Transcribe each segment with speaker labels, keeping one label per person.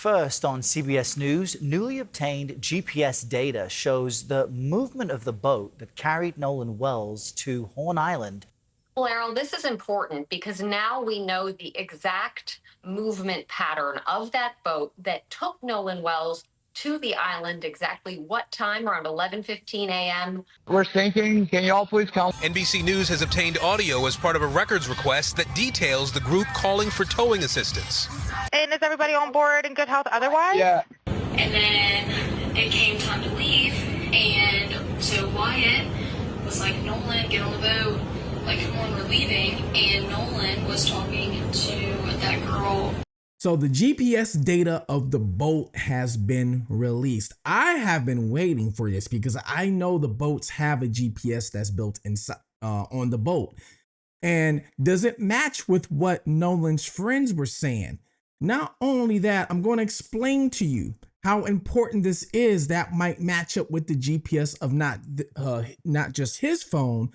Speaker 1: First on CBS News, newly obtained GPS data shows the movement of the boat that carried Nolan Wells to Horn Island.
Speaker 2: Well, Errol, this is important because now we know the exact movement pattern of that boat that took Nolan Wells to the island. Exactly what time? Around 11:15 a.m.
Speaker 3: We're sinking. Can you all please come?
Speaker 4: NBC News has obtained audio as part of a records request that details the group calling for towing assistance.
Speaker 5: And is everybody on board in good health otherwise?
Speaker 3: Yeah.
Speaker 6: And then it came time to leave, and so Wyatt was like, Nolan, get on the boat. Like, come on, we're leaving. And Nolan was talking to that girl.
Speaker 7: So the GPS data of the boat has been released. I have been waiting for this because I know the boats have a GPS that's built inside on the boat. And does it match with what Nolan's friends were saying? Not only that, I'm going to explain to you how important this is that might match up with the GPS of not just his phone,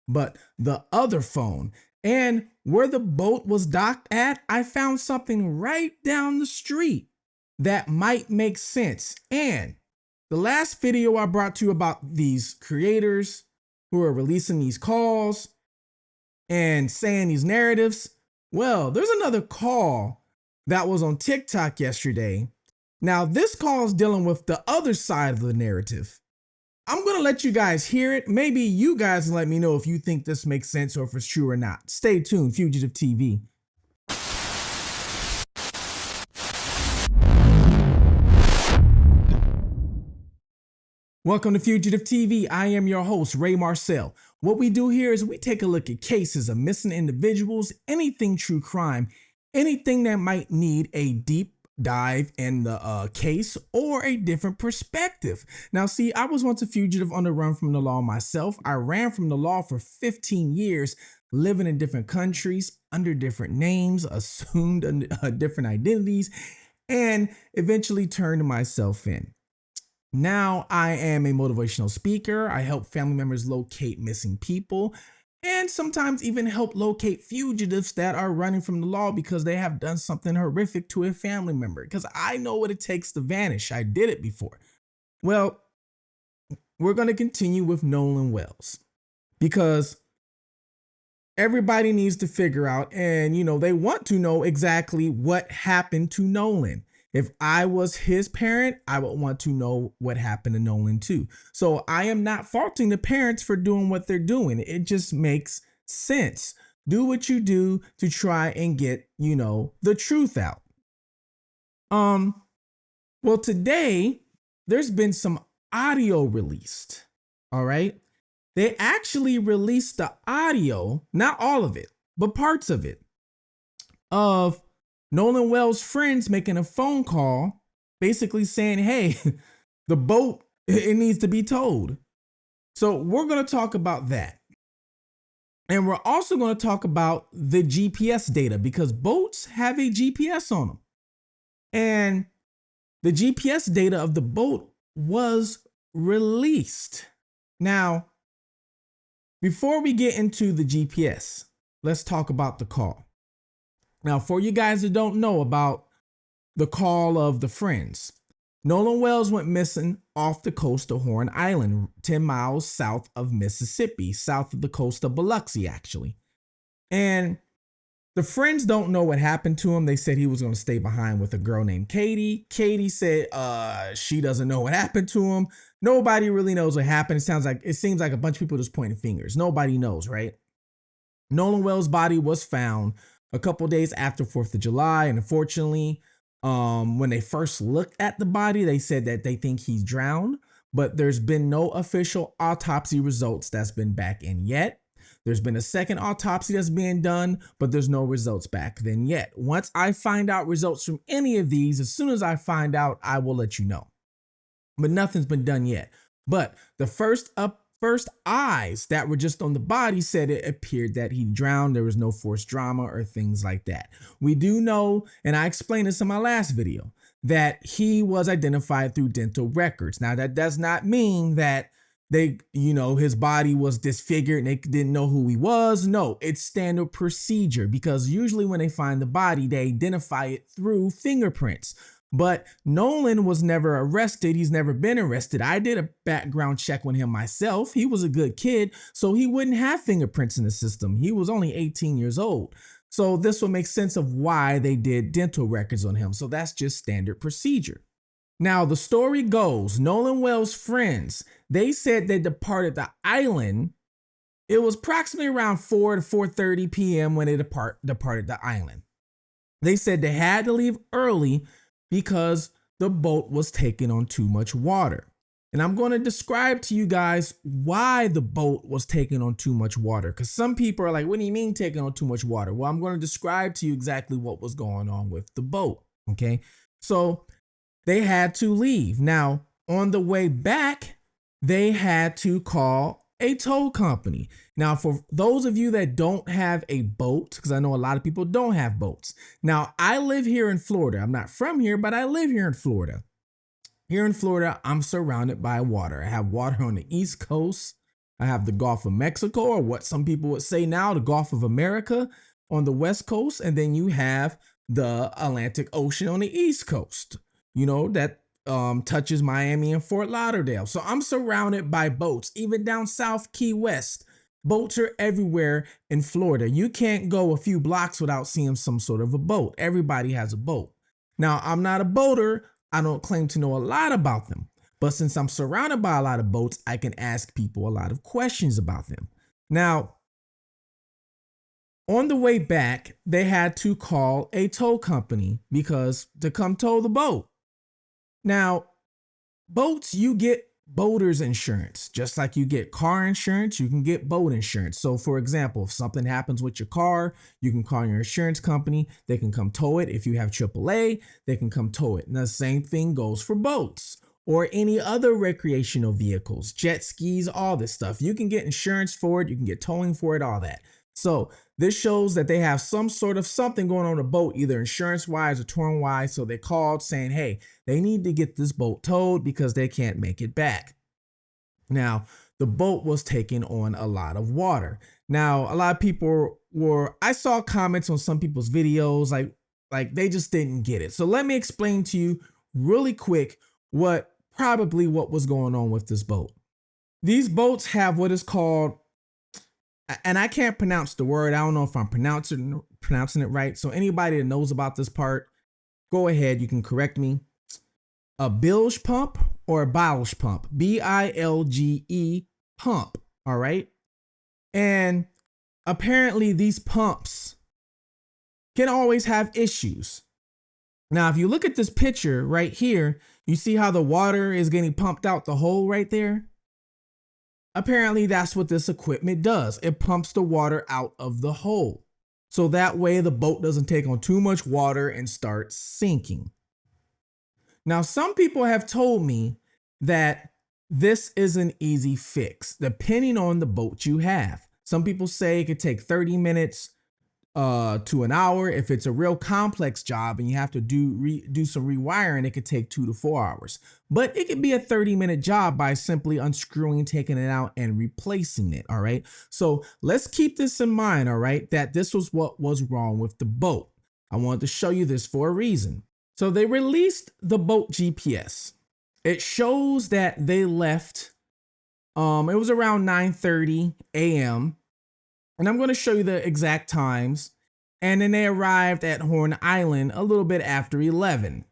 Speaker 7: but the other phone. And where the boat was docked at, I found something right down the street that might make sense. And the last video I brought to you about these creators who are releasing these calls and saying these narratives, well, there's another call that was on TikTok yesterday. Now, this call is dealing with the other side of the narrative. I'm going to let you guys hear it. Maybe you guys can let me know if you think this makes sense or if it's true or not. Stay tuned, Fugitive TV. Welcome to Fugitive TV. I am your host, Ray Marcel. What we do here is we take a look at cases of missing individuals, anything true crime, anything that might need a deep dive in the case or a different perspective. Now, see, I was once a fugitive on the run from the law myself. I ran from the law for 15 years, living in different countries under different names, assumed different identities, and eventually turned myself in. Now I am a motivational speaker. I help family members locate missing people and sometimes even help locate fugitives that are running from the law because they have done something horrific to a family member. Because I know what it takes to vanish. I did it before. Well, we're going to continue with Nolan Wells because everybody needs to figure out, and they want to know exactly what happened to Nolan. If I was his parent, I would want to know what happened to Nolan too. So I am not faulting the parents for doing what they're doing. It just makes sense. Do what you do to try and get, the truth out. Well, today there's been some audio released. All right. They actually released the audio, not all of it, but parts of it, of Nolan Wells' friends making a phone call, basically saying, hey, the boat, it needs to be towed. So we're going to talk about that. And we're also going to talk about the GPS data because boats have a GPS on them. And the GPS data of the boat was released. Now, before we get into the GPS, let's talk about the call. Now, for you guys that don't know about the call of the friends, Nolan Wells went missing off the coast of Horn Island, 10 miles south of Mississippi, south of the coast of Biloxi, actually. And the friends don't know what happened to him. They said he was going to stay behind with a girl named Katie. Katie said she doesn't know what happened to him. Nobody really knows what happened. It seems like a bunch of people just pointing fingers. Nobody knows, right? Nolan Wells' body was found a couple days after 4th of July. And unfortunately, when they first looked at the body, they said that they think he's drowned, but there's been no official autopsy results that's been back in yet. There's been a second autopsy that's being done, but there's no results back then yet. Once I find out results from any of these, as soon as I find out, I will let you know. But nothing's been done yet. But the first eyes that were just on the body said it appeared that he drowned. There was no forced drama or things like that. We do know, and I explained this in my last video, that he was identified through dental records. Now, that does not mean that his body was disfigured and they didn't know who he was. No, it's standard procedure because usually when they find the body, they identify it through fingerprints. But Nolan was never arrested. He's never been arrested. I did a background check on him myself. He was a good kid, so he wouldn't have fingerprints in the system. He was only 18 years old. So this will make sense of why they did dental records on him. So that's just standard procedure. Now, the story goes, Nolan Wells' friends, they said they departed the island. It was approximately around 4 to 4:30 p.m. when they departed the island. They said they had to leave early because the boat was taking on too much water. And I'm going to describe to you guys why the boat was taking on too much water. Because some people are like, what do you mean taking on too much water? Well, I'm going to describe to you exactly what was going on with the boat. Okay. So they had to leave. Now, on the way back, they had to call a tow company. Now, for those of you that don't have a boat, because I know a lot of people don't have boats. Now, I live here in Florida. I'm not from here, but I live here in Florida. Here in Florida, I'm surrounded by water. I have water on the East Coast. I have the Gulf of Mexico, or what some people would say now, the Gulf of America on the West Coast. And then you have the Atlantic Ocean on the East Coast, you know, that touches Miami and Fort Lauderdale. So I'm surrounded by boats, even down South Key West. Boats are everywhere in Florida. You can't go a few blocks without seeing some sort of a boat. Everybody has a boat. Now, I'm not a boater. I don't claim to know a lot about them. But since I'm surrounded by a lot of boats, I can ask people a lot of questions about them. Now, on the way back, they had to call a tow company because to come tow the boat. Now, boats, you get boater's insurance. Just like you get car insurance, you can get boat insurance. So for example, if something happens with your car, you can call your insurance company. They can come tow it. If you have AAA, they can come tow it. And the same thing goes for boats or any other recreational vehicles, jet skis, all this stuff. You can get insurance for it. You can get towing for it, all that. So this shows that they have some sort of something going on a boat, either insurance-wise or towing-wise. So they called saying, hey, they need to get this boat towed because they can't make it back. Now, the boat was taking on a lot of water. Now, a lot of people I saw comments on some people's videos, like they just didn't get it. So let me explain to you really quick what was going on with this boat. These boats have what is called, and I can't pronounce the word. I don't know if I'm pronouncing it right. So anybody that knows about this part, go ahead. You can correct me. A bilge pump or a bilge pump, bilge pump. All right. And apparently these pumps can always have issues. Now, if you look at this picture right here, you see how the water is getting pumped out the hole right there. Apparently, that's what this equipment does. It pumps the water out of the hole. So that way the boat doesn't take on too much water and start sinking. Now, some people have told me that this is an easy fix, depending on the boat you have. Some people say it could take 30 minutes to an hour. If it's a real complex job and you have to do some rewiring, it could take 2 to 4 hours. But it could be a 30-minute job by simply unscrewing, taking it out, and replacing it. All right. So let's keep this in mind. All right. That this was what was wrong with the boat. I wanted to show you this for a reason. So they released the boat GPS. It shows that they left. It was around 9:30 a.m. And I'm going to show you the exact times. And then they arrived at Horn Island a little bit after 11.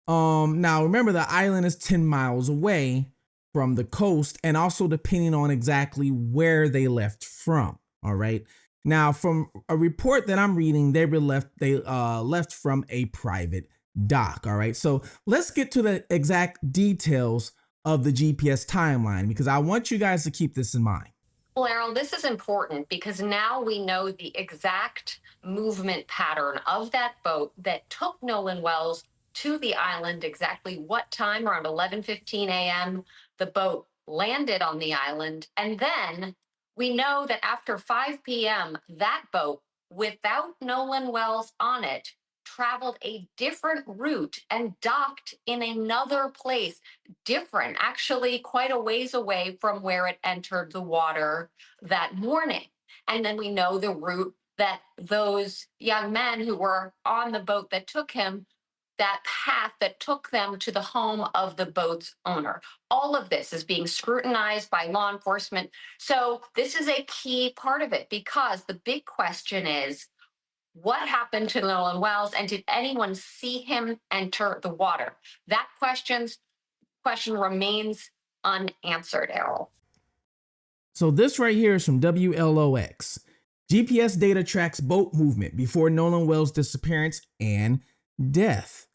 Speaker 7: Now remember, the island is 10 miles away from the coast, and also depending on exactly where they left from. All right. Now, from a report that I'm reading, they left from a private dock. All right. So let's get to the exact details of the GPS timeline, because I want you guys to keep this in mind.
Speaker 2: Well, Errol, this is important because now we know the exact movement pattern of that boat that took Nolan Wells to the island, exactly what time, around 11:15 a.m. the boat landed on the island. And then we know that after 5 p.m., that boat, without Nolan Wells on it, traveled a different route and docked in another place, different, actually quite a ways away from where it entered the water that morning. And then we know the route that those young men who were on the boat that took him that path that took them to the home of the boat's owner. All of this is being scrutinized by law enforcement. So this is a key part of it, because the big question is, what happened to Nolan Wells, and did anyone see him enter the water? That question remains unanswered, Errol.
Speaker 7: So this right here is from WLOX. GPS data tracks boat movement before Nolan Wells' disappearance and death.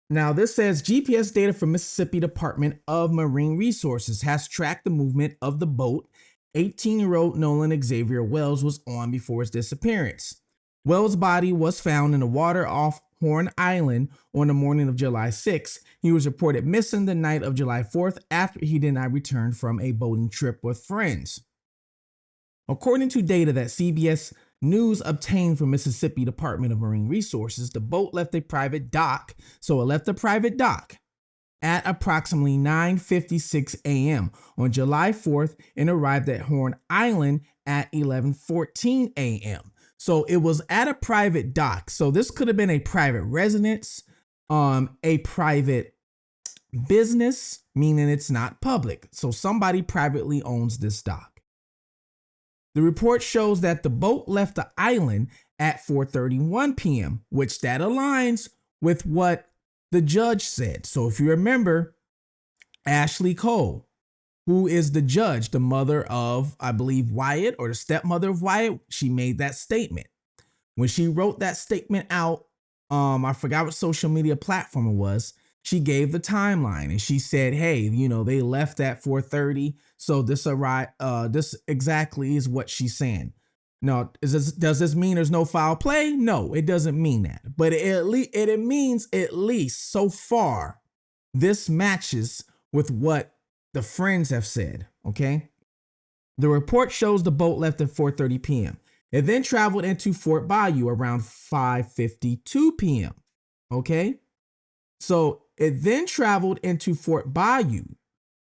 Speaker 7: Now this says GPS data from Mississippi Department of Marine Resources has tracked the movement of the boat 18-year-old Nolan Xavier Wells was on before his disappearance. Wells' body was found in the water off Horn Island on the morning of July 6th. He was reported missing the night of July 4th after he did not return from a boating trip with friends. According to data that CBS News obtained from Mississippi Department of Marine Resources, the boat left a private dock. So it left a private dock at approximately 9:56 a.m. on July 4th and arrived at Horn Island at 11:14 a.m. So it was at a private dock. So this could have been a private residence, a private business, meaning it's not public. So somebody privately owns this dock. The report shows that the boat left the island at 4:31 p.m., which that aligns with what the judge said. So if you remember, Ashley Cole, who is the judge, the mother of, I believe, Wyatt, or the stepmother of Wyatt, she made that statement. When she wrote that statement out, I forgot what social media platform it was, she gave the timeline and she said, hey, you know, they left at 4:30. So this exactly is what she's saying. Now, does this mean there's no foul play? No, it doesn't mean that. But it means, at least so far, this matches with what the friends have said, okay? The report shows the boat left at 4:30 p.m. It then traveled into Fort Bayou around 5:52 p.m., okay? So it then traveled into Fort Bayou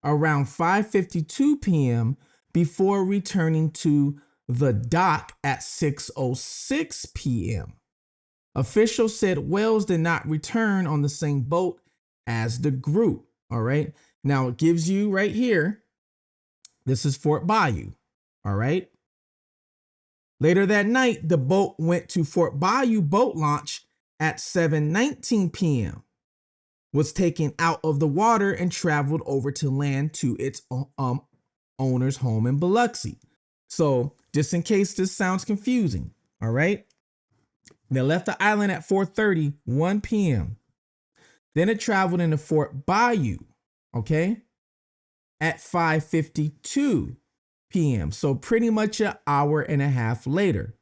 Speaker 7: around 5:52 p.m. before returning to the dock at 6:06 p.m. Officials said Wells did not return on the same boat as the group. All right. Now it gives you right here. This is Fort Bayou. All right. Later that night, the boat went to Fort Bayou boat launch at 7:19 p.m. was taken out of the water and traveled over to land to its owner's home in Biloxi. So just in case this sounds confusing, all right? They left the island at 4:31 p.m. Then it traveled into Fort Bayou, okay, at 5:52 p.m. So pretty much an hour and a half later.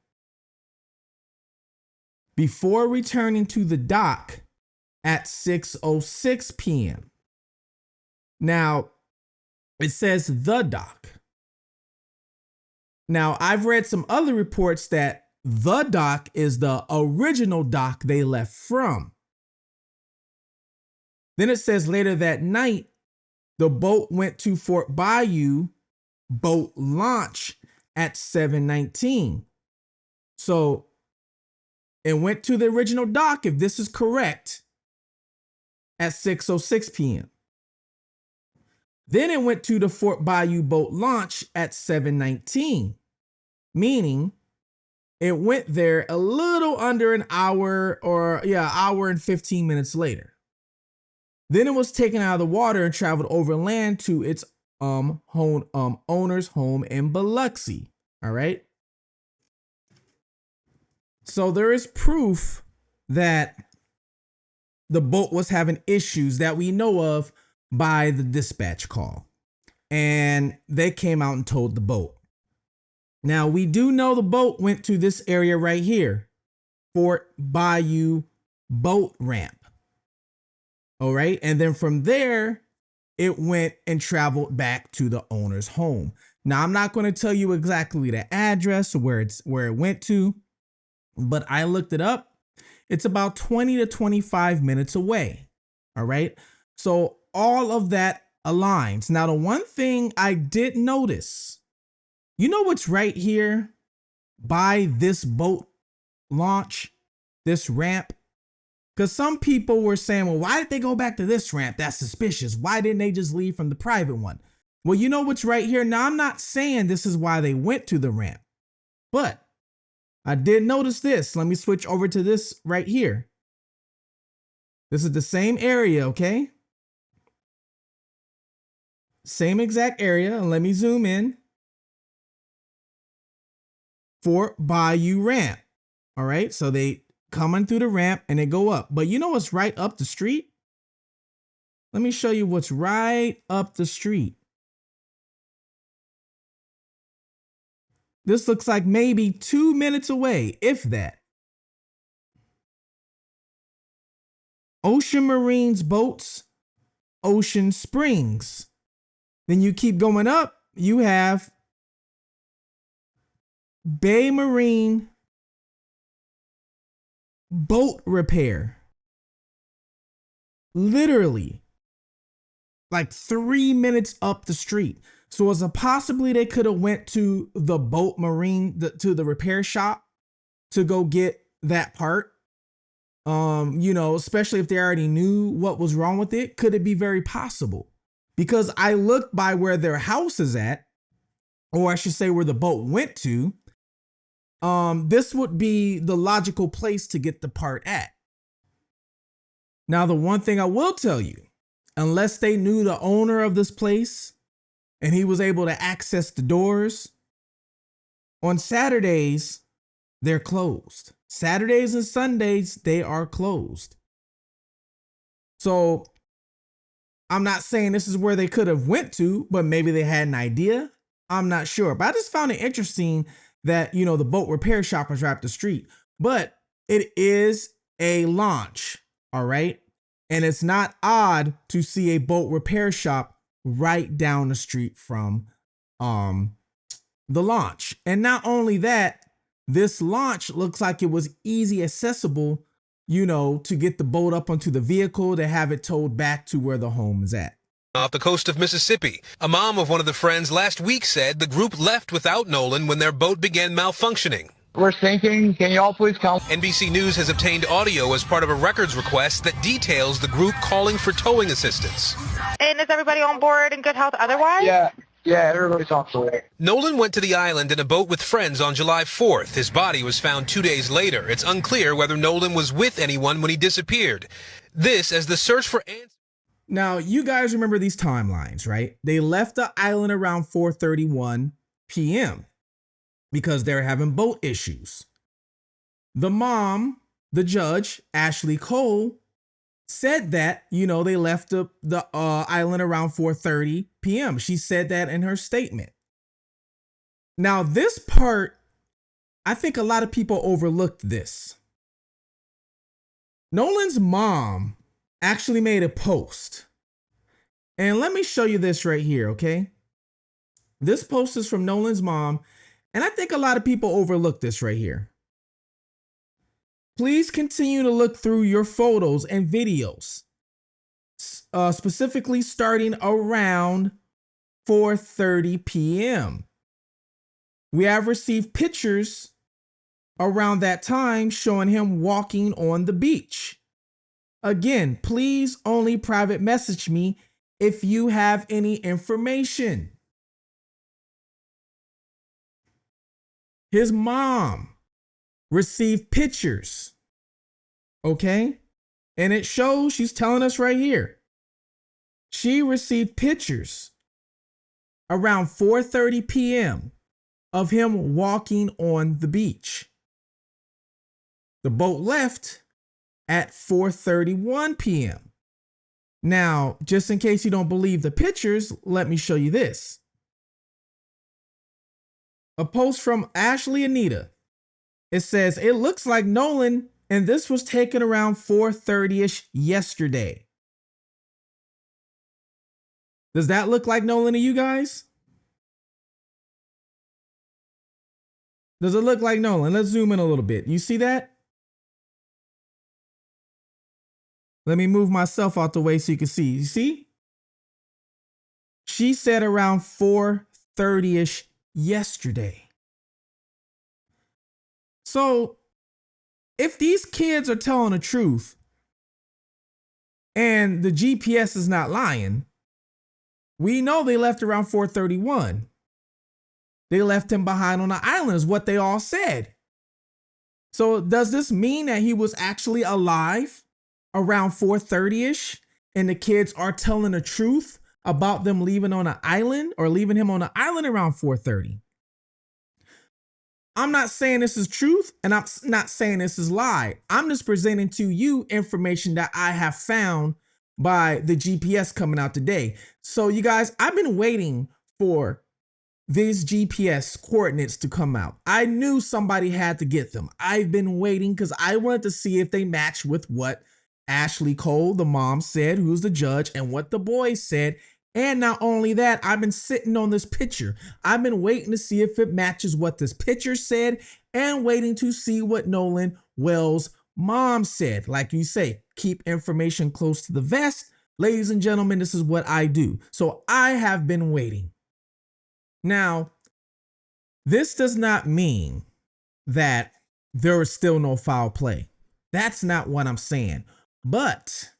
Speaker 7: Before returning to the dock at 6:06 p.m. Now, it says the dock. Now, I've read some other reports that the dock is the original dock they left from. Then it says later that night, the boat went to Fort Bayou boat launch at 7:19. So it went to the original dock, if this is correct, at 6:06 p.m. Then it went to the Fort Bayou boat launch at 7:19, meaning it went there a little under an hour, or hour and 15 minutes later. Then it was taken out of the water and traveled overland to its owner's home in Biloxi. All right. So there is proof that the boat was having issues that we know of by the dispatch call, and they came out and towed the boat. Now we do know the boat went to this area right here, Fort Bayou boat ramp. All right. And then from there, it went and traveled back to the owner's home. Now, I'm not going to tell you exactly the address or where it went to, but I looked it up. It's about 20 to 25 minutes away. All right. So all of that aligns. Now, the one thing I did notice, you know what's right here by this boat launch, this ramp? Because some people were saying, well, why did they go back to this ramp? That's suspicious. Why didn't they just leave from the private one? Well, you know what's right here? Now, I'm not saying this is why they went to the ramp, but I did notice this. Let me switch over to this right here. This is the same area, okay? Same exact area. Let me zoom in. For Bayou Ramp. All right, so they coming through the ramp and they go up. But you know what's right up the street? Let me show you what's right up the street. This looks like maybe 2 minutes away, if that. Ocean Marine's Boats, Ocean Springs. Then you keep going up, you have Bay Marine Boat Repair. Literally, like 3 minutes up the street. So is it possibly they could have went to the boat marine, to the repair shop to go get that part? You know, especially if they already knew what was wrong with it, could it be very possible? Because I looked by where their house is at, or I should say where the boat went to. This would be the logical place to get the part at. Now, the one thing I will tell you, unless they knew the owner of this place and he was able to access the doors, on Saturdays, they're closed. Saturdays and Sundays, they are closed. So I'm not saying this is where they could have went to, but maybe they had an idea. I'm not sure. But I just found it interesting that, you know, the boat repair shop is right up the street. But it is a launch, all right? And it's not odd to see a boat repair shop right down the street from the launch. And not only that, this launch looks like it was easy accessible, you know, to get the boat up onto the vehicle to have it towed back to where the home is at.
Speaker 4: Off the coast of Mississippi, a mom of one of the friends last week said the group left without Nolan when their boat began malfunctioning.
Speaker 3: We're sinking. Can y'all please come?
Speaker 4: NBC News has obtained audio as part of a records request that details the group calling for towing assistance.
Speaker 5: And is everybody on board in good health otherwise?
Speaker 3: Yeah, everybody's on board.
Speaker 4: Nolan went to the island in a boat with friends on July 4th. His body was found 2 days later. It's unclear whether Nolan was with anyone when he disappeared. This as the search for answers.
Speaker 7: Now, you guys remember these timelines, right? They left the island around 4:31 p.m. because they're having boat issues. The mom, the judge, Ashley Cole, said that, you know, they left the island around 4:30 p.m. She said that in her statement. Now, this part, I think a lot of people overlooked this. Nolan's mom actually made a post. And let me show you this right here, okay? This post is from Nolan's mom, and I think a lot of people overlook this right here. Please continue to look through your photos and videos, specifically starting around 4:30 p.m. We have received pictures around that time showing him walking on the beach. Again, please only private message me if you have any information. His mom received pictures, okay? And it shows, she's telling us right here, she received pictures around 4:30 p.m. of him walking on the beach. The boat left at 4:31 p.m. Now, just in case you don't believe the pictures, let me show you this. A post from Ashley Anita. It says, it looks like Nolan, and this was taken around 4:30-ish yesterday. Does that look like Nolan to you guys? Does it look like Nolan? Let's zoom in a little bit. You see that? Let me move myself out the way so you can see. You see? She said around 4:30-ish yesterday. So if these kids are telling the truth, and the GPS is not lying, we know they left around 4:31. They left him behind on the island is what they all said. So does this mean that he was actually alive around 4:30ish and the kids are telling the truth about them leaving on an island or leaving him on an island around 4:30? I'm not saying this is truth and I'm not saying this is lie. I'm just presenting to you information that I have found by the GPS coming out today. So you guys, I've been waiting for these GPS coordinates to come out. I knew somebody had to get them. I've been waiting because I wanted to see if they match with what Ashley Cole, the mom, said, who's the judge, and what the boys said. And not only that, I've been sitting on this picture. I've been waiting to see if it matches what this picture said and waiting to see what Nolan Wells' mom said. Like you say, keep information close to the vest. Ladies and gentlemen, this is what I do. So I have been waiting. Now, this does not mean that there is still no foul play. That's not what I'm saying. But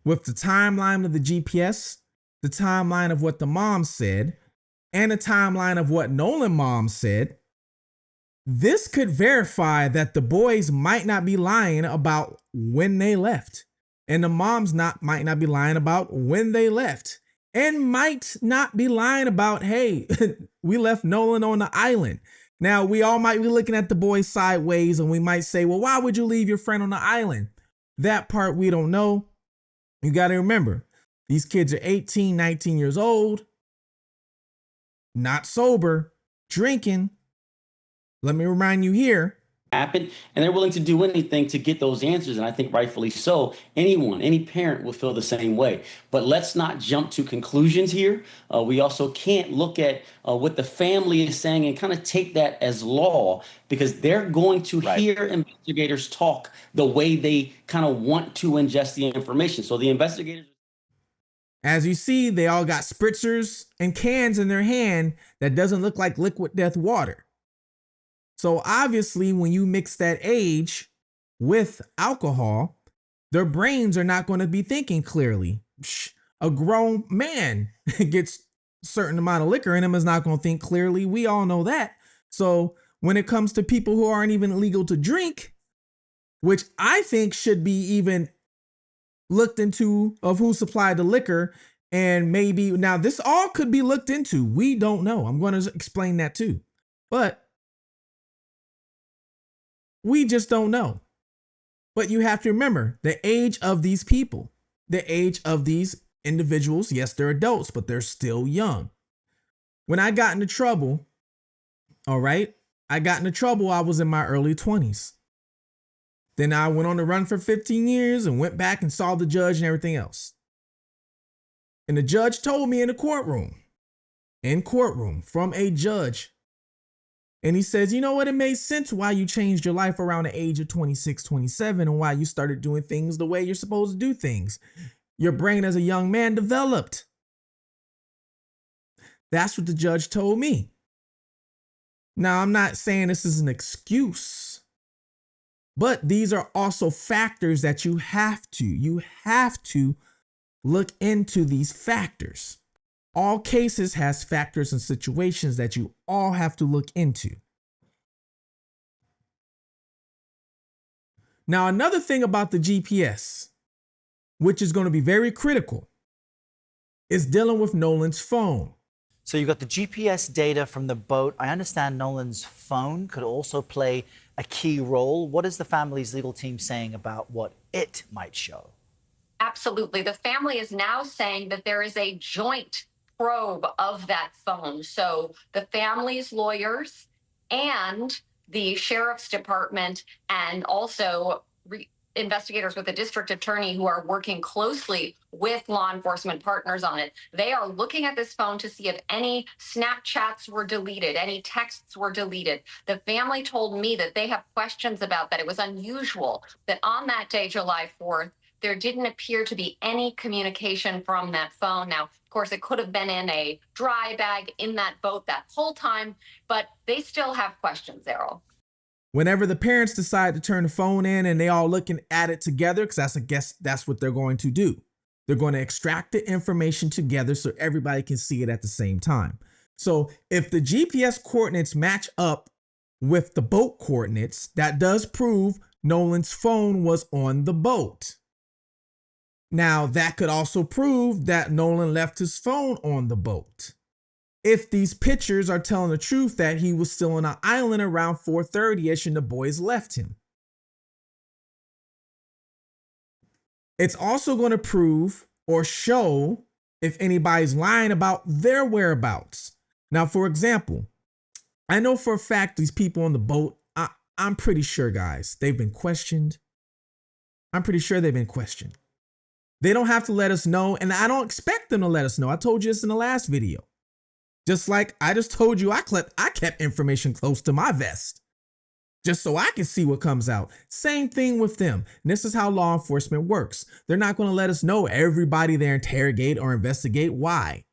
Speaker 7: with the timeline of the GPS, the timeline of what the mom said, and the timeline of what Nolan mom said, this could verify that the boys might not be lying about when they left. And the moms might not be lying about when they left. And might not be lying about, hey, we left Nolan on the island. Now, we all might be looking at the boys sideways and we might say, well, why would you leave your friend on the island? That part we don't know. You got to remember, these kids are 18, 19 years old, not sober, drinking. Let me remind you here.
Speaker 8: Happen, and they're willing to do anything to get those answers, and I think rightfully so. Any parent will feel the same way. But let's not jump to conclusions here. We also can't look at what the family is saying and kind of take that as law, because they're going to hear investigators talk the way they kind of want to ingest the information. So the investigators,
Speaker 7: as you see, they all got spritzers and cans in their hand that doesn't look like liquid death water. So obviously, when you mix that age with alcohol, their brains are not going to be thinking clearly. A grown man gets a certain amount of liquor in him is not going to think clearly. We all know that. So when it comes to people who aren't even legal to drink, which I think should be even looked into of who supplied the liquor, and maybe now this all could be looked into. We don't know. I'm going to explain that too. But we just don't know. But you have to remember the age of these people, the age of these individuals. Yes, they're adults, but they're still young. When I got into trouble, all right, I was in my early 20s. Then I went on the run for 15 years and went back and saw the judge and everything else. And the judge told me in courtroom from a judge. And he says, you know what? It made sense why you changed your life around the age of 26, 27, and why you started doing things the way you're supposed to do things. Your brain as a young man developed. That's what the judge told me. Now, I'm not saying this is an excuse, but these are also factors that you have to look into these factors. All cases has factors and situations that you all have to look into. Now, another thing about the GPS, which is going to be very critical, is dealing with Nolan's phone.
Speaker 1: So you've got the GPS data from the boat. I understand Nolan's phone could also play a key role. What is the family's legal team saying about what it might show?
Speaker 2: Absolutely. The family is now saying that there is a joint probe of that phone. So the family's lawyers and the sheriff's department and also investigators with the district attorney who are working closely with law enforcement partners on it. They are looking at this phone to see if any Snapchats were deleted, any texts were deleted. The family told me that they have questions about that. It was unusual that on that day, July 4th, there didn't appear to be any communication from that phone. Now, of course, it could have been in a dry bag in that boat that whole time, but they still have questions, Errol.
Speaker 7: Whenever the parents decide to turn the phone in and they all looking at it together, because I guess that's what they're going to do. They're going to extract the information together so everybody can see it at the same time. So if the GPS coordinates match up with the boat coordinates, that does prove Nolan's phone was on the boat. Now, that could also prove that Nolan left his phone on the boat. If these pictures are telling the truth that he was still on an island around 4:30ish and the boys left him. It's also going to prove or show if anybody's lying about their whereabouts. Now, for example, I know for a fact these people on the boat, I'm pretty sure, guys, they've been questioned. I'm pretty sure they've been questioned. They don't have to let us know, and I don't expect them to let us know. I told you this in the last video. Just like I just told you, I kept information close to my vest just so I can see what comes out. Same thing with them. And this is how law enforcement works. They're not going to let us know everybody they interrogate or investigate. Why?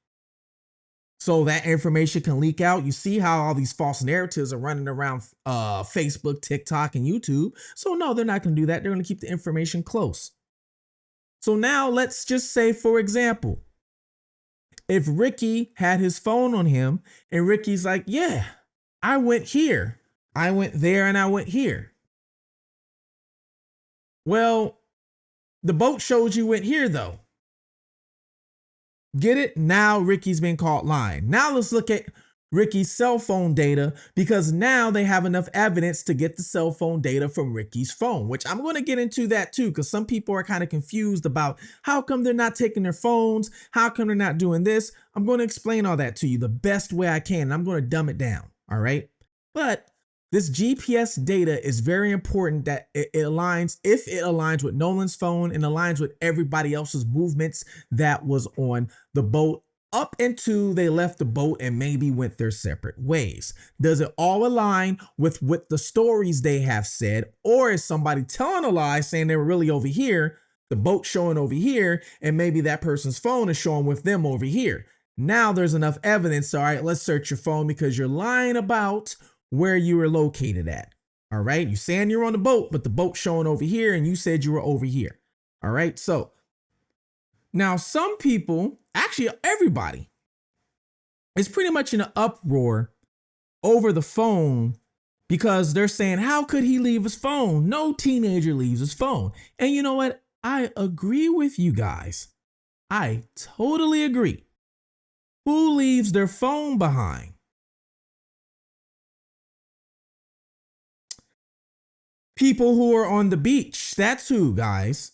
Speaker 7: So that information can leak out. You see how all these false narratives are running around Facebook, TikTok, and YouTube. So no, they're not going to do that. They're going to keep the information close. So now let's just say, for example, if Ricky had his phone on him and Ricky's like, yeah, I went here, I went there, and I went here. Well, the boat shows you went here though. Get it? Now Ricky's been caught lying. Now let's look at Ricky's cell phone data, because now they have enough evidence to get the cell phone data from Ricky's phone, which I'm going to get into that too, because some people are kind of confused about how come they're not taking their phones, how come they're not doing this. I'm going to explain all that to you the best way I can. I'm going to dumb it down. All right. But this GPS data is very important that it aligns, if it aligns with Nolan's phone and aligns with everybody else's movements that was on the boat up until they left the boat and maybe went their separate ways. Does it all align with what the stories they have said? Or is somebody telling a lie saying they were really over here, the boat showing over here, and maybe that person's phone is showing with them over here? Now there's enough evidence. All right, let's search your phone because you're lying about where you were located at. All right, you're saying you're on the boat, but the boat's showing over here and you said you were over here. All right, so now some people, actually everybody, is pretty much in an uproar over the phone because they're saying, how could he leave his phone? No teenager leaves his phone. And you know what? I agree with you guys. I totally agree. Who leaves their phone behind? People who are on the beach. That's who, guys.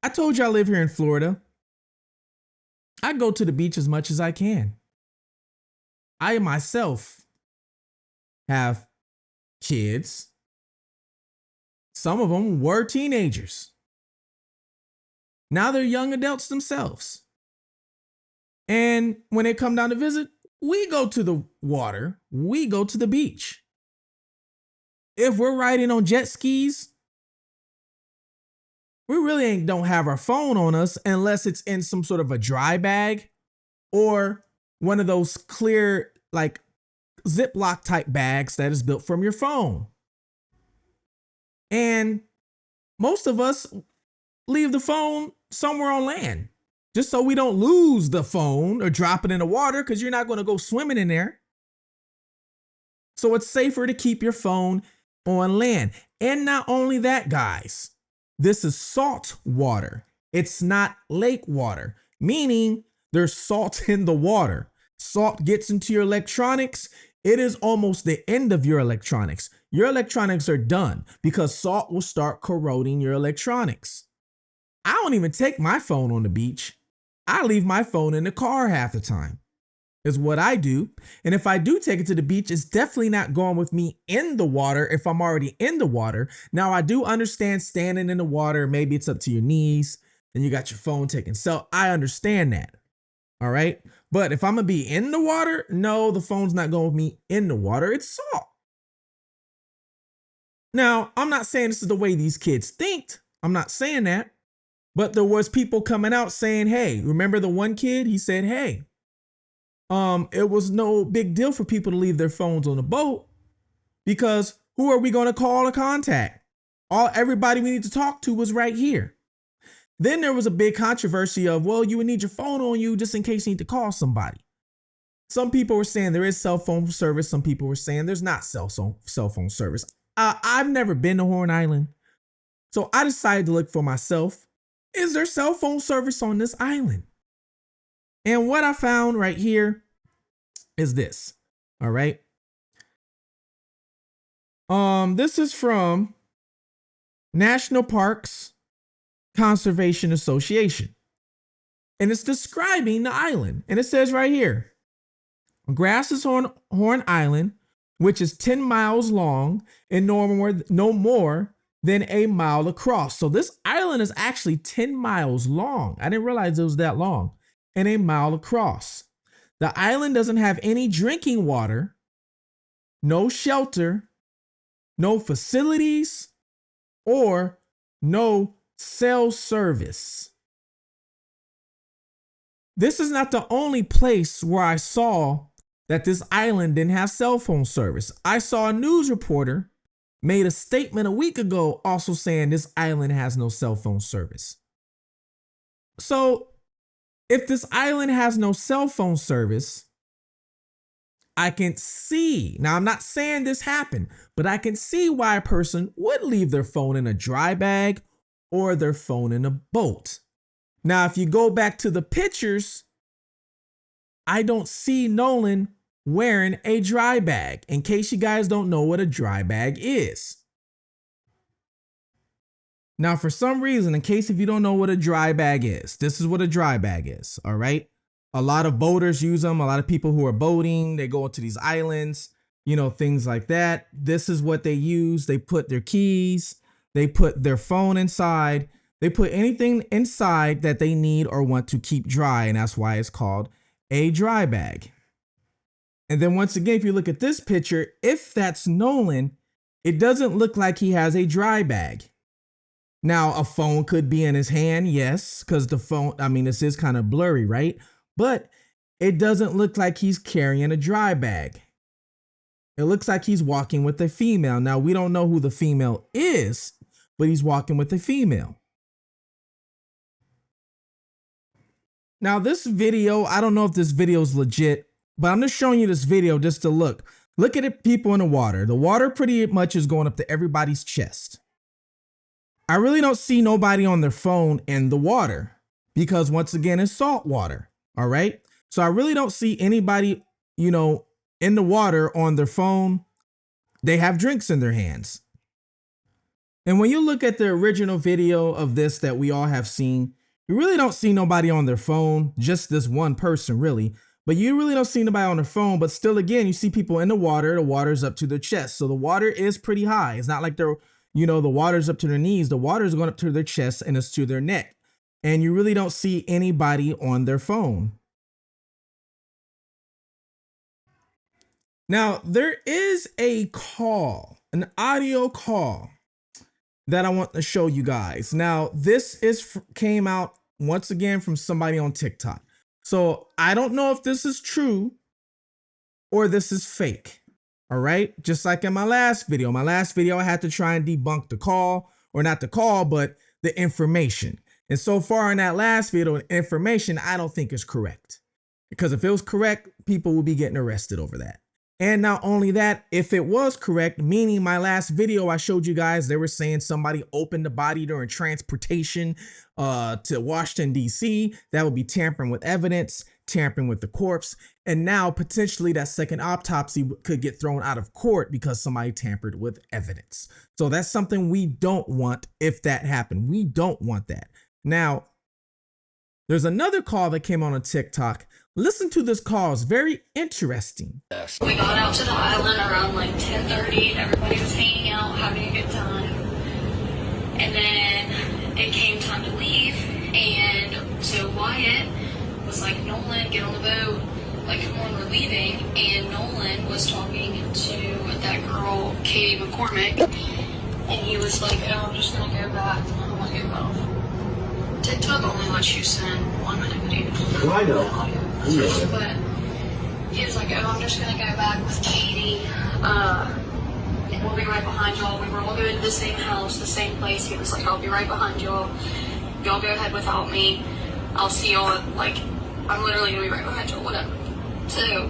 Speaker 7: I told you I live here in Florida. I go to the beach as much as I can. I myself have kids. Some of them were teenagers. Now they're young adults themselves. And when they come down to visit, we go to the water. We go to the beach. If we're riding on jet skis, we really don't have our phone on us unless it's in some sort of a dry bag or one of those clear, like Ziploc type bags that is built from your phone. And most of us leave the phone somewhere on land just so we don't lose the phone or drop it in the water, because you're not going to go swimming in there. So it's safer to keep your phone on land. And not only that, guys, this is salt water. It's not lake water, meaning there's salt in the water. Salt gets into your electronics. It is almost the end of your electronics. Your electronics are done because salt will start corroding your electronics. I don't even take my phone on the beach. I leave my phone in the car half the time, is what I do. And if I do take it to the beach, it's definitely not going with me in the water if I'm already in the water. Now, I do understand standing in the water, maybe it's up to your knees and you got your phone taken. So I understand that. All right. But if I'm going to be in the water, no, the phone's not going with me in the water. It's salt. Now, I'm not saying this is the way these kids think. I'm not saying that. But there was people coming out saying, hey, remember the one kid? He said, hey, it was no big deal for people to leave their phones on the boat because who are we going to call to contact? Everybody we need to talk to was right here. Then there was a big controversy of, well, you would need your phone on you just in case you need to call somebody. Some people were saying there is cell phone service. Some people were saying there's not cell phone service. I've never been to Horn Island, so I decided to look for myself. Is there cell phone service on this island? And what I found right here is this. All right. This is from National Parks Conservation Association, and it's describing the island. And it says right here, grass is on Horn Island, which is 10 miles long and no more than a mile across. So this island is actually 10 miles long. I didn't realize it was that long, and a mile across. The island doesn't have any drinking water, no shelter, no facilities, or no cell service. This is not the only place where I saw that this island didn't have cell phone service. I saw a news reporter made a statement a week ago also saying this island has no cell phone service. So if this island has no cell phone service, I can see, now I'm not saying this happened, but I can see why a person would leave their phone in a dry bag or their phone in a boat. Now, if you go back to the pictures, I don't see Nolan wearing a dry bag, in case you guys don't know what a dry bag is. Now, for some reason, in case if you don't know what a dry bag is, this is what a dry bag is, all right? A lot of boaters use them. A lot of people who are boating, they go to these islands, you know, things like that. This is what they use. They put their keys, they put their phone inside, they put anything inside that they need or want to keep dry, and that's why it's called a dry bag. And then once again, if you look at this picture, if that's Nolan, it doesn't look like he has a dry bag. Now, a phone could be in his hand, yes, because the phone, I mean, this is kind of blurry, right? But it doesn't look like he's carrying a dry bag. It looks like he's walking with a female. Now, we don't know who the female is, but he's walking with a female. Now, this video, I don't know if this video is legit, but I'm just showing you this video just to look. Look at it, people in the water. The water pretty much is going up to everybody's chest. I really don't see nobody on their phone in the water because once again, it's salt water. All right. So I really don't see anybody, you know, in the water on their phone. They have drinks in their hands. And when you look at the original video of this that we all have seen, you really don't see nobody on their phone, just this one person really, but you really don't see nobody on their phone. But still, again, you see people in the water's up to their chest. So the water is pretty high. It's not like they're, you know, the water's up to their knees. The water's going up to their chest and it's to their neck. And you really don't see anybody on their phone. Now, there is a call, an audio call that I want to show you guys. Now, this came out once again from somebody on TikTok. So I don't know if this is true or this is fake. All right. Just like in my last video, I had to try and debunk the call, or not the call, but the information. And so far in that last video, information I don't think is correct, because if it was correct, people would be getting arrested over that. And not only that, if it was correct, meaning my last video I showed you guys, they were saying somebody opened the body during transportation to Washington, D.C. That would be tampering with evidence, tampering with the corpse. And now potentially that second autopsy could get thrown out of court because somebody tampered with evidence. So that's something we don't want if that happened. We don't want that. Now, there's another call that came on TikTok. Listen to this call. It's very interesting.
Speaker 6: We got out to the island around like 10:30. Everybody was hanging out, having a good time. And then it came time to leave. And so Wyatt was like, Nolan, get on the boat. Like, come on, we're leaving. And Nolan was talking to that girl, Katie McCormick. And he was like, oh, I'm just going to go back. I'm going to go off. TikTok only lets you send 1 minute video.
Speaker 3: Well, I know.
Speaker 6: But he was like, oh, I'm just going to go back with Katie. And we'll be right behind y'all. We were all going to the same house, the same place. He was like, I'll be right behind y'all. y'all go ahead without me. I'll see y'all, like, I'm literally gonna be right behind y'all, whatever. So,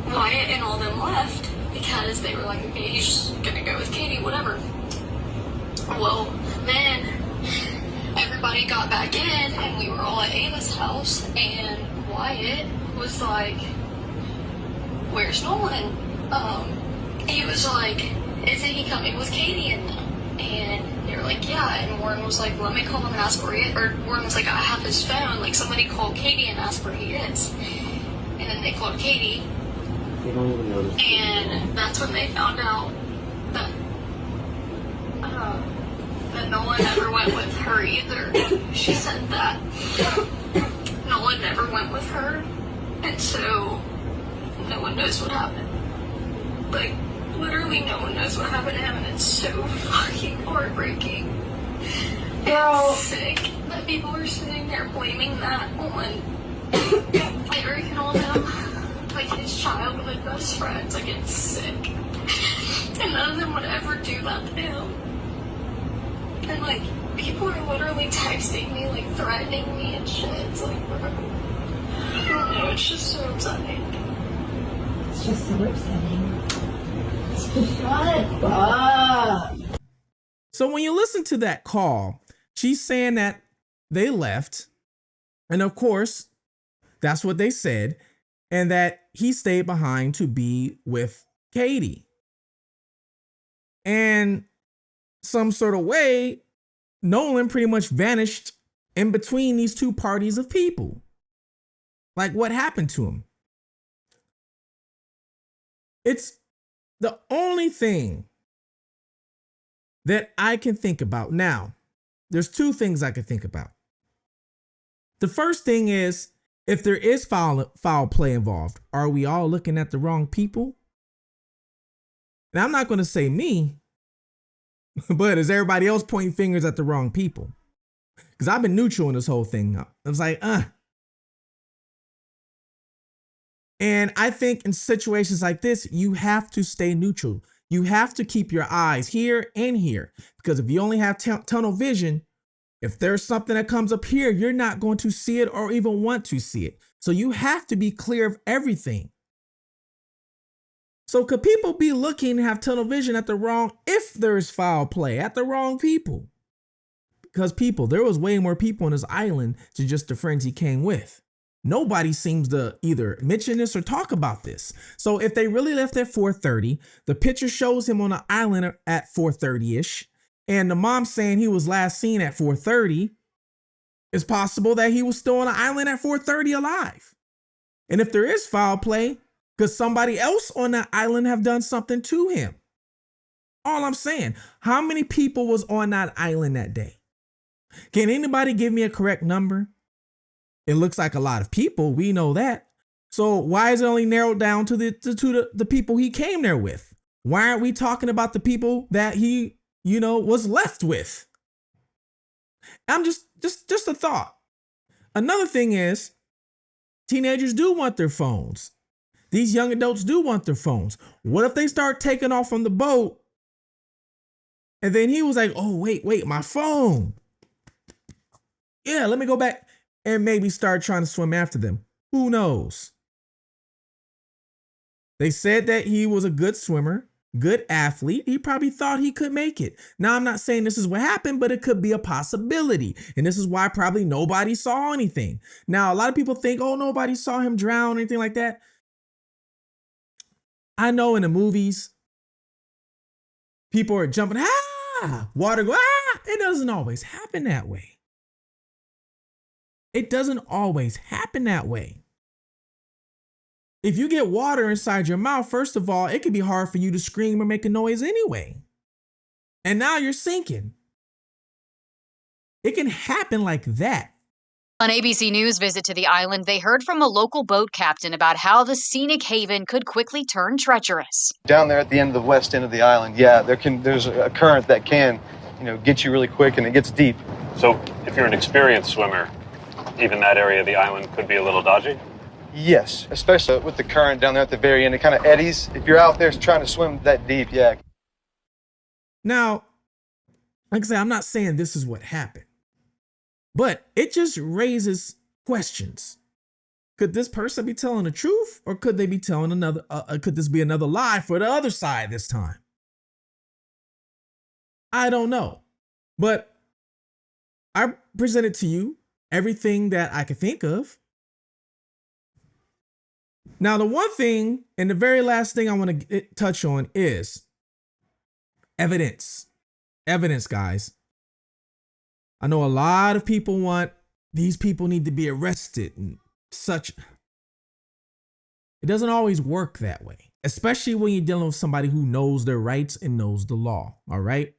Speaker 6: Wyatt and all them left because they were like, okay, he's just gonna go with Katie, whatever. Well, then everybody got back in and we were all at Ava's house and Wyatt was like, where's Nolan? He was like, isn't he coming with Katie and them? And they were like, yeah. And Warren was like, let me call him and ask where he is. Or Warren was like, I have his phone. Like, somebody called Katie and asked where he is. And then they called Katie.
Speaker 8: They don't even notice.
Speaker 6: And that's when they found out that that Nolan never went with her either. She said that Nolan never went with her. And so no one knows what happened. Like, literally no one knows what happened to him, and it's so fucking heartbreaking. Girl. It's sick that people are sitting there blaming that on Eric and all them, like his childhood best friends. Like, it's sick. And none of them would ever do that to him. And like, people are literally texting me, like threatening me and shit. It's like, bro, I don't know, it's just so upsetting.
Speaker 9: It's just so upsetting. What? Fuck.
Speaker 7: So when you listen to that call, she's saying that they left. And of course, that's what they said. And that he stayed behind to be with Katie. And some sort of way, Nolan pretty much vanished in between these two parties of people. Like, what happened to him? It's the only thing that I can think about. Now, there's two things I can think about. The first thing is, if there is foul play involved, are we all looking at the wrong people? Now, I'm not going to say me, but is everybody else pointing fingers at the wrong people? Because I've been neutral in this whole thing. I was like, And I think in situations like this, you have to stay neutral. You have to keep your eyes here and here. Because if you only have tunnel vision, if there's something that comes up here, you're not going to see it or even want to see it. So you have to be clear of everything. So could people be looking and have tunnel vision at the wrong, if there's foul play, at the wrong people? Because there was way more people on this island than just the friends he came with. Nobody seems to either mention this or talk about this. So if they really left at 4:30, the picture shows him on the island at 4:30-ish, and the mom saying he was last seen at 4:30, it's possible that he was still on the island at 4:30 alive. And if there is foul play, could somebody else on that island have done something to him? All I'm saying, how many people was on that island that day? Can anybody give me a correct number? It looks like a lot of people. We know that. So why is it only narrowed down to the people he came there with? Why aren't we talking about the people that he, was left with? I'm just a thought. Another thing is, teenagers do want their phones. These young adults do want their phones. What if they start taking off from the boat? And then he was like, oh, wait, my phone. Yeah, let me go back and maybe start trying to swim after them. Who knows? They said that he was a good swimmer, good athlete. He probably thought he could make it. Now, I'm not saying this is what happened, but it could be a possibility. And this is why probably nobody saw anything. Now, a lot of people think, oh, nobody saw him drown or anything like that. I know in the movies, people are jumping, water go, It doesn't always happen that way. It doesn't always happen that way. If you get water inside your mouth, first of all, it can be hard for you to scream or make a noise anyway. And now you're sinking. It can happen like that.
Speaker 10: On ABC News' visit to the island, they heard from a local boat captain about how the scenic haven could quickly turn treacherous.
Speaker 11: Down there at the end of the west end of the island, there's a current that can, get you really quick, and it gets deep.
Speaker 12: So if you're an experienced swimmer, even that area of the island could be a little dodgy?
Speaker 11: Yes, especially with the current down there at the very end. It kind of eddies. If you're out there trying to swim that deep, yeah.
Speaker 7: Now, like I said, I'm not saying this is what happened, but it just raises questions. Could this person be telling the truth, or could they be telling another? Could this be another lie for the other side this time? I don't know, but I presented to you everything that I could think of. Now, the one thing and the very last thing I want to touch on is evidence. Evidence, guys. I know a lot of people want these people need to be arrested and such. It doesn't always work that way, especially when you're dealing with somebody who knows their rights and knows the law. All right.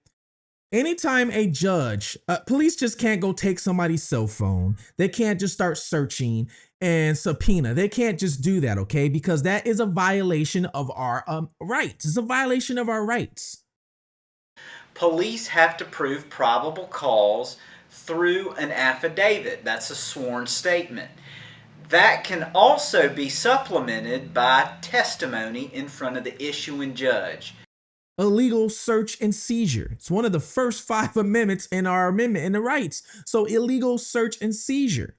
Speaker 7: Anytime a judge, police just can't go take somebody's cell phone. They can't just start searching and subpoena. They can't just do that, okay? Because that is a violation of our rights. It's a violation of our rights.
Speaker 13: Police have to prove probable cause through an affidavit. That's a sworn statement. That can also be supplemented by testimony in front of the issuing judge.
Speaker 7: Illegal search and seizure. It's one of the first 5 amendments in our amendment in the rights. So illegal search and seizure.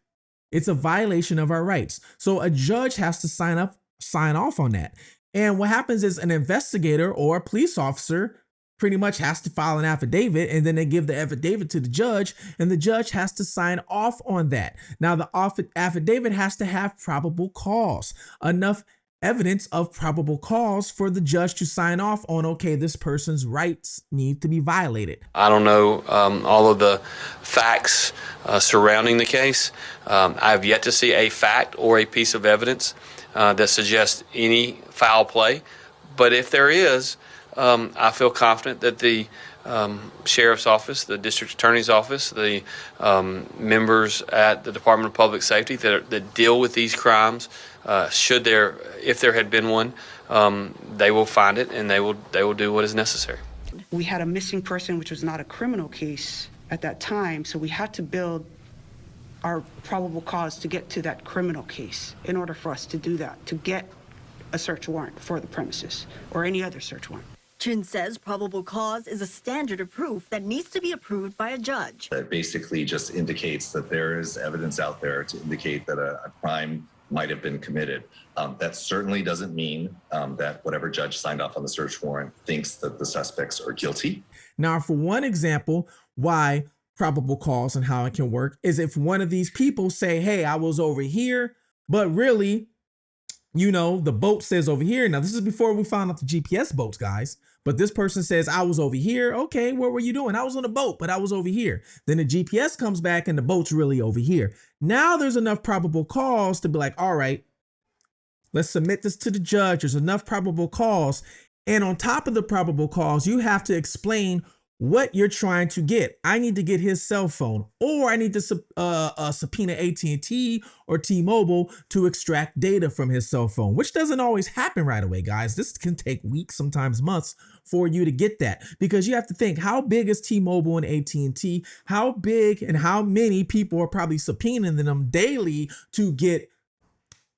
Speaker 7: It's a violation of our rights. So a judge has to sign off on that. And what happens is an investigator or a police officer pretty much has to file an affidavit, and then they give the affidavit to the judge, and the judge has to sign off on that. Now, the affidavit has to have probable cause, enough evidence of probable cause for the judge to sign off on, okay, this person's rights need to be violated.
Speaker 14: I don't know all of the facts surrounding the case. I have yet to see a fact or a piece of evidence that suggests any foul play. But if there is, I feel confident that the sheriff's office, the district attorney's office, the members at the Department of Public Safety that deal with these crimes, if there had been one, they will find it and they will do what is necessary.
Speaker 15: We had a missing person, which was not a criminal case at that time, so we had to build our probable cause to get to that criminal case in order for us to do that, to get a search warrant for the premises or any other search warrant.
Speaker 16: Chin says probable cause is a standard of proof that needs to be approved by a judge.
Speaker 17: That basically just indicates that there is evidence out there to indicate that a crime might have been committed. That certainly doesn't mean that whatever judge signed off on the search warrant thinks that the suspects are guilty.
Speaker 7: Now, for one example, why probable cause and how it can work is if one of these people say, hey, I was over here, but really, you know, the boat says over here. Now, this is before we found out the GPS boats, guys. But this person says, I was over here. Okay, what were you doing? I was on a boat, but I was over here. Then the GPS comes back and the boat's really over here. Now there's enough probable cause to be like, all right, let's submit this to the judge. There's enough probable cause. And on top of the probable cause, you have to explain what you're trying to get. I need to get his cell phone, or I need to subpoena AT&T or T-Mobile to extract data from his cell phone, which doesn't always happen right away, guys. This can take weeks, sometimes months for you to get that, because you have to think, how big is T-Mobile and AT&T? How big and how many people are probably subpoenaing them daily to get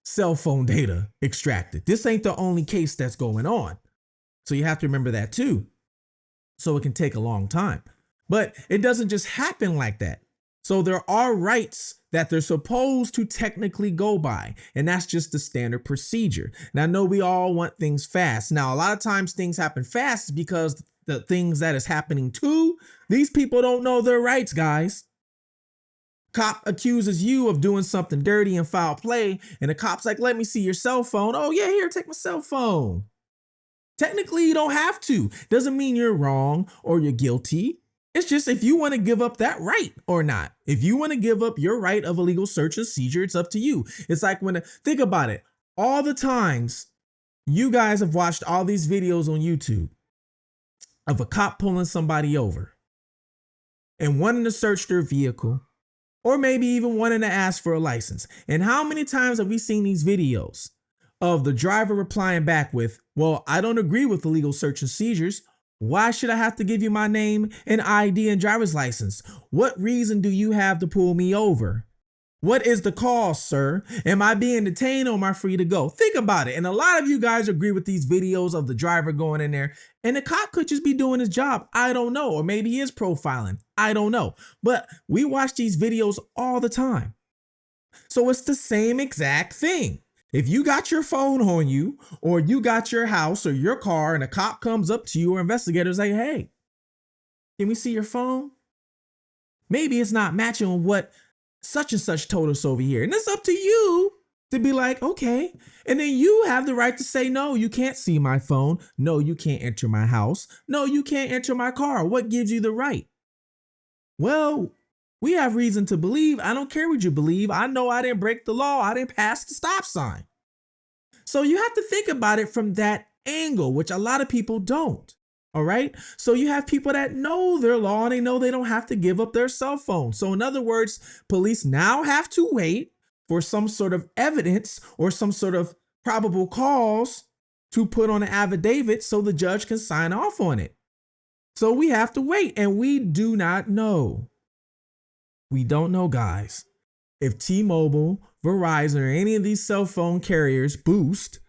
Speaker 7: cell phone data extracted? This ain't the only case that's going on. So you have to remember that too. So it can take a long time, but it doesn't just happen like that. So there are rights that they're supposed to technically go by, and that's just the standard procedure. Now, I know we all want things fast. Now, a lot of times things happen fast because the things that is happening to these people don't know their rights, guys. Cop accuses you of doing something dirty and foul play, and the cop's like, let me see your cell phone. Oh yeah, here, take my cell phone. Technically, you don't have to. Doesn't mean you're wrong or you're guilty. It's just if you want to give up that right or not. If you want to give up your right of illegal search and seizure, it's up to you. It's like think about it. All the times you guys have watched all these videos on YouTube of a cop pulling somebody over and wanting to search their vehicle, or maybe even wanting to ask for a license. And how many times have we seen these videos of the driver replying back with, well, I don't agree with illegal search and seizures. Why should I have to give you my name and ID and driver's license? What reason do you have to pull me over? What is the cause, sir? Am I being detained or am I free to go? Think about it. And a lot of you guys agree with these videos of the driver going in there and the cop could just be doing his job. I don't know. Or maybe he is profiling. I don't know. But we watch these videos all the time. So it's the same exact thing. If you got your phone on you or you got your house or your car and a cop comes up to you or investigators like, hey, can we see your phone? Maybe it's not matching with what such and such told us over here. And it's up to you to be like, okay. And then you have the right to say, no, you can't see my phone. No, you can't enter my house. No, you can't enter my car. What gives you the right? Well, we have reason to believe. I don't care what you believe. I know I didn't break the law. I didn't pass the stop sign. So you have to think about it from that angle, which a lot of people don't. All right. So you have people that know their law and they know they don't have to give up their cell phone. So in other words, police now have to wait for some sort of evidence or some sort of probable cause to put on an affidavit so the judge can sign off on it. So we have to wait and we do not know. We don't know, guys, if T-Mobile, Verizon, or any of these cell phone carriers, Boost,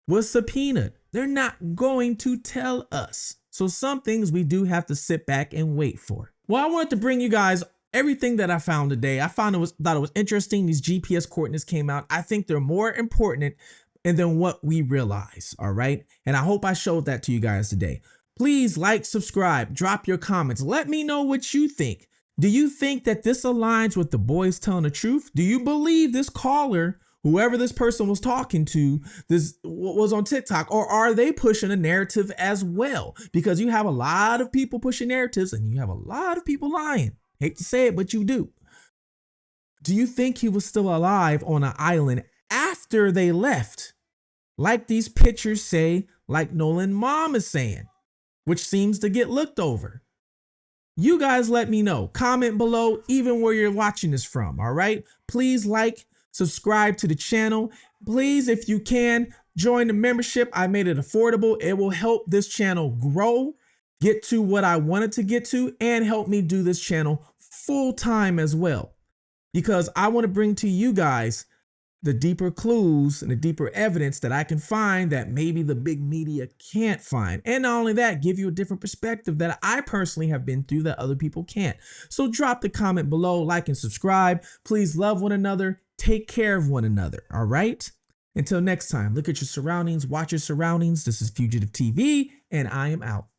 Speaker 7: was subpoenaed. They're not going to tell us. So some things we do have to sit back and wait for. Well, I wanted to bring you guys everything that I found today. I thought it was interesting. These GPS coordinates came out. I think they're more important than what we realize. All right. And I hope I showed that to you guys today. Please like, subscribe, drop your comments. Let me know what you think. Do you think that this aligns with the boys telling the truth? Do you believe this caller, whoever this person was talking to, this was on TikTok, or are they pushing a narrative as well? Because you have a lot of people pushing narratives and you have a lot of people lying. Hate to say it, but you do. Do you think he was still alive on an island after they left? Like these pictures say, like Nolan mom is saying, which seems to get looked over. You guys let me know. Comment below, even where you're watching this from, all right? Please like, subscribe to the channel. Please, if you can, join the membership. I made it affordable. It will help this channel grow, get to what I wanted to get to, and help me do this channel full time as well. Because I want to bring to you guys the deeper clues and the deeper evidence that I can find that maybe the big media can't find. And not only that, give you a different perspective that I personally have been through that other people can't. So drop the comment below, like and subscribe. Please love one another. Take care of one another. All right. Until next time, look at your surroundings, watch your surroundings. This is Fugitive TV, and I am out.